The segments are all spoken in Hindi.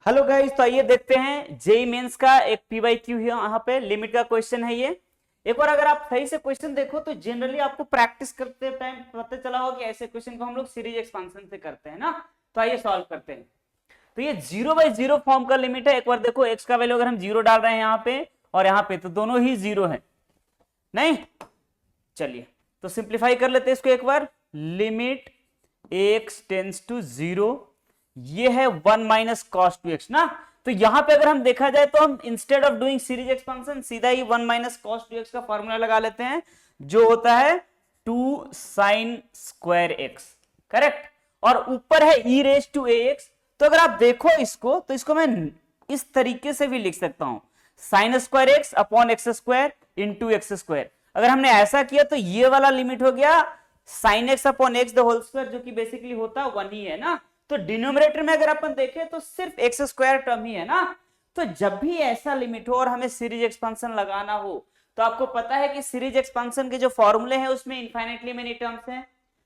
हेलो गाइस, तो आइए देखते हैं जेई मेंस का एक पीवाईक्यू है। यहाँ पे लिमिट का क्वेश्चन है ये। एक बार अगर आप सही से क्वेश्चन देखो तो जनरली आपको प्रैक्टिस करते टाइम पता चला होगा कि ऐसे क्वेश्चन को हम लोग सीरीज एक्सपांशन से करते हैं ना। तो आइए सॉल्व करते हैं। तो ये 0/0 फॉर्म का लिमिट है। एक बार देखो एक्स का वैल्यू अगर हम 0 डाल रहे हैं यहाँ पे और यहाँ पे, तो दोनों ही 0 है। नहीं, चलिए तो सिंप्लीफाई कर लेते हैं इसको एक बार। लिमिट x टेंस टू 0, ये है 1 माइनस कॉस 2x ना। तो यहां पे अगर हम देखा जाए तो हम instead of doing series expansion सीधा ही 1 माइनस कॉस 2x का फॉर्मूला लगा लेते हैं, जो होता है 2 साइन स्क्वायर x। करेक्ट। और ऊपर है e रेज टू ax। तो अगर आप देखो इसको, तो इसको मैं इस तरीके से भी लिख सकता हूं, sine square x upon x square into x square. अगर हमने ऐसा किया तो ये वाला लिमिट हो गया sine x upon x the whole square, जो कि बेसिकली होता 1 ही है ना। तो डिनोमिनेटर में अगर अपन देखें तो सिर्फ एक्स स्क्वायर टर्म ही है ना। तो जब भी ऐसा लिमिट हो और हमें सीरीज एक्सपेंशन लगाना हो, तो आपको पता है कि सीरीज एक्सपेंशन के जो फॉर्मूले हैं उसमें इनफाइनेटली मेनी टर्म्स हैं,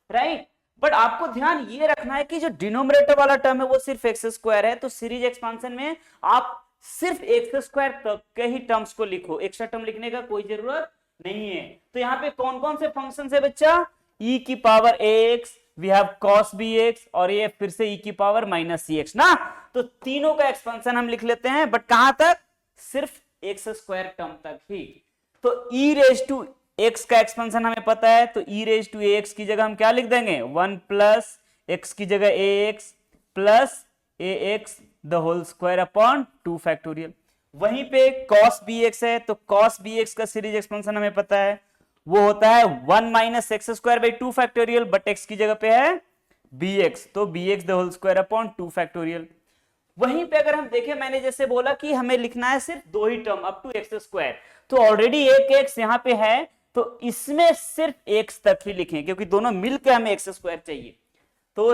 राइट। बट आपको ध्यान ये रखना है कि जो डिनोमिनेटर वाला टर्म है वो सिर्फ एक्स स्क्वायर है। तो सीरीज एक्सपेंशन में आप सिर्फ एक्स स्क्वायर तक के ही टर्म्स को लिखो, एक्स्ट्रा टर्म लिखने का कोई जरूरत नहीं है। तो यहाँ पे कौन कौन से फंक्शन है बच्चा? e की power ax, we have cos bx, और ये फिर से e की पावर माइनस cx ना। तो तीनों का एक्सपेंशन हम लिख लेते हैं, बट कहां तक? सिर्फ एक्स स्क्वायर टर्म तक ही। तो e रेज टू x का एक्सपेंशन हमें पता है, तो e रेज टू ax की जगह हम क्या लिख देंगे? 1 प्लस x की जगह ax plus ax the whole square upon 2 factorial. वहीं पे cos bx है, तो cos bx का सीरीज एक्सपेंशन हमें पता है, वो होता है 1 minus x square by 2 factorial, but x की जगह पे है bx, तो bx the whole square upon 2 factorial. वहीं पे अगर हम देखें, मैंने जैसे बोला कि हमें लिखना है सिर्फ दो ही term up to x square, तो ऑलरेडी एक एक्स यहाँ पे है, तो इसमें सिर्फ x तक ही लिखें, क्योंकि दोनों मिलकर हमें एक्स स्क्वायर चाहिए। तो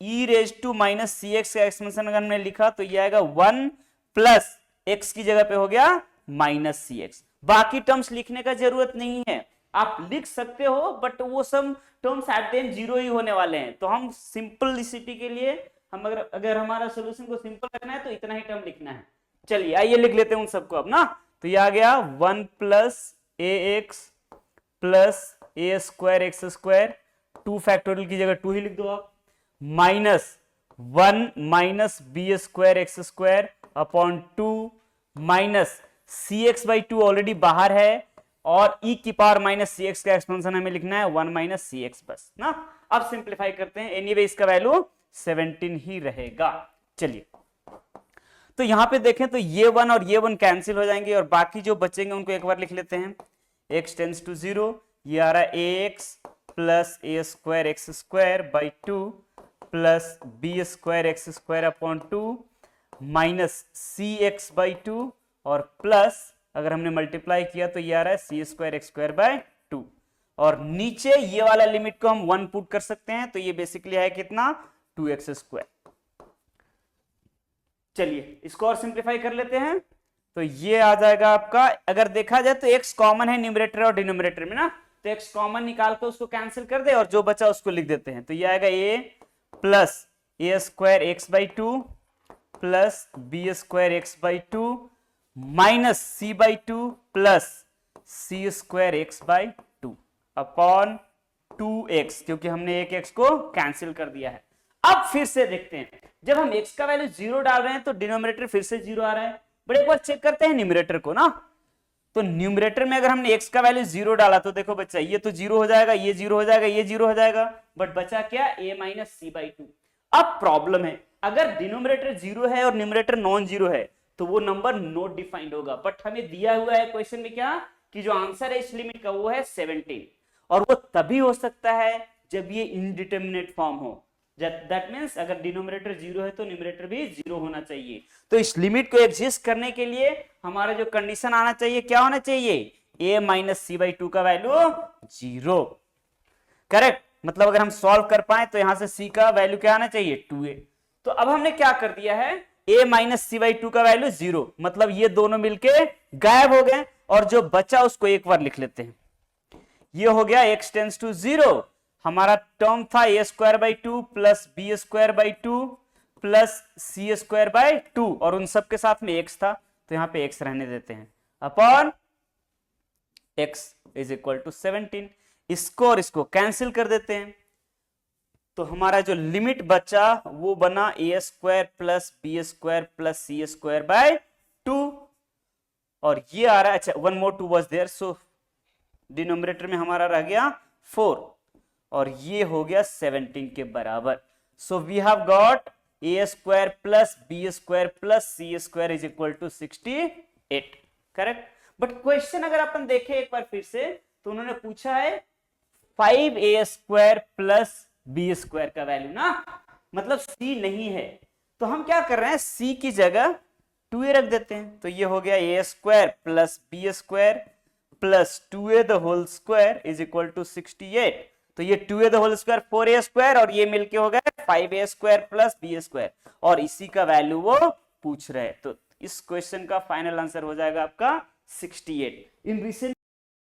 e raise to minus c x का एक्सपेंशन अगर हमने लिखा तो ये आएगा 1 प्लस एक्स की जगह पे हो गया माइनस सी एक्स। बाकी टर्म्स लिखने का जरूरत नहीं है, आप लिख सकते हो, बट वो सब टर्म्स एट द एंड 0 ही होने वाले हैं। तो हम सिंपलिसिटी के लिए, हम अगर हमारा सोल्यूशन को सिंपल रखना है तो इतना ही टर्म लिखना है। चलिए आइए लिख लेते हैं उन सबको अब ना। तो ये आ गया 1 plus a x plus a square x square, 2 factorial की जगह 2 ही लिख दो आप, minus 1 minus b square x square upon 2 minus c x by 2 already बाहर है, और e की पावर माइनस सी एक्स का एक्सपेंशन हमें लिखना है 1 माइनस सी एक्स बस ना। अब सिंप्लीफाई करते हैं, एनीवे इसका वैल्यू 17 ही रहेगा। चलिए तो यहां पे देखें तो ये 1 और ये 1 कैंसिल हो जाएंगे, और बाकी जो बचेंगे उनको एक बार लिख लेते हैं। x टेंस टू 0, ये आ रहा है ax plus a square x square by 2 plus b square x square upon 2 minus c x by 2, और प्लस अगर हमने मल्टीप्लाई किया तो ये आ रहा है सी स्क्वायर एक्स स्क्वायर बाय 2, और नीचे ये वाला लिमिट को हम 1 पुट कर सकते हैं, तो ये बेसिकली है कितना? 2x square. चलिए इसको और सिंप्लीफाई कर लेते हैं। तो ये आ जाएगा आपका, अगर देखा जाए तो x कॉमन है न्यूमरेटर और डिनोमिनेटर में ना, तो x कॉमन निकाल कर उसको कैंसिल कर दे और जो बचा उसको लिख देते हैं। तो ये आएगा a plus a square x by 2 plus b square x by 2 minus c by 2 plus c square x by 2 upon 2x, क्योंकि हमने एक x को कैंसिल कर दिया है। अब फिर से देखते हैं, जब हम x का वैल्यू 0 डाल रहे हैं तो डिनोमिनेटर फिर से 0 आ रहा है, बट एक बार चेक करते हैं न्यूमरेटर को ना। तो न्यूमरेटर में अगर हमने x का वैल्यू 0 डाला तो देखो बच्चा, ये तो 0 हो जाएगा, ये 0 हो जाएगा, ये 0 हो जाएगा, बट बचा क्या? a minus c by 2। अब प्रॉब्लम है, अगर डिनोमिनेटर 0 है और न्यूमरेटर नॉन 0 है तो वो नंबर नॉट डिफाइंड होगा। बट हमें दिया हुआ है क्वेश्चन में क्या, कि जो आंसर है इस लिमिट का वो है 17, और वो तभी हो सकता है जब ये इनडिटरमिनेट फॉर्म हो। दैट मींस अगर डिनोमिनेटर 0 है तो न्यूमरेटर भी 0 होना चाहिए। तो इस लिमिट को एग्जिस्ट करने के लिए हमारा जो कंडीशन आना चाहिए, क्या होना चाहिए? a माइनस सी बाई 2 का वैल्यू 0। करेक्ट। मतलब अगर हम सॉल्व कर पाए तो यहां से c का वैल्यू क्या आना चाहिए? 2a। तो अब हमने क्या कर दिया है, a माइनस सी बाई 2 का वैल्यू 0, मतलब ये दोनों मिलके गायब हो गए, और जो बचा उसको एक बार लिख लेते हैं। ये हो गया x टेंस टू 0, हमारा टर्म था a square by 2 plus b square by 2 plus c square by 2 और उन सब के साथ में x था तो यहाँ पे x रहने देते हैं upon x is equal to 17। इसको और इसको कैंसिल कर देते हैं तो हमारा जो लिमिट बचा वो बना a square plus b square plus c square by 2 और ये आ रहा है, अच्छा 1 more 2 was there, so denominator में हमारा रह गया 4 और ये हो गया 17 के बराबर। So we have got a square plus b square plus c square is equal to 68, correct. But question अगर अपन देखें एक बार फिर से तो उन्होंने पूछा है 5a square plus b square का वैल्यू ना, मतलब c नहीं है तो हम क्या कर रहे हैं c की जगह 2a रख देते हैं तो ये हो गया a square plus b square plus 2a the whole square is equal to 68। तो ये 2a the whole square 4a square और ये मिलके हो गया 5a square plus b square और इसी का वैल्यू वो पूछ रहे हैं। तो इस क्वेश्चन का फाइनल आंसर हो जाएगा आपका 68। In recent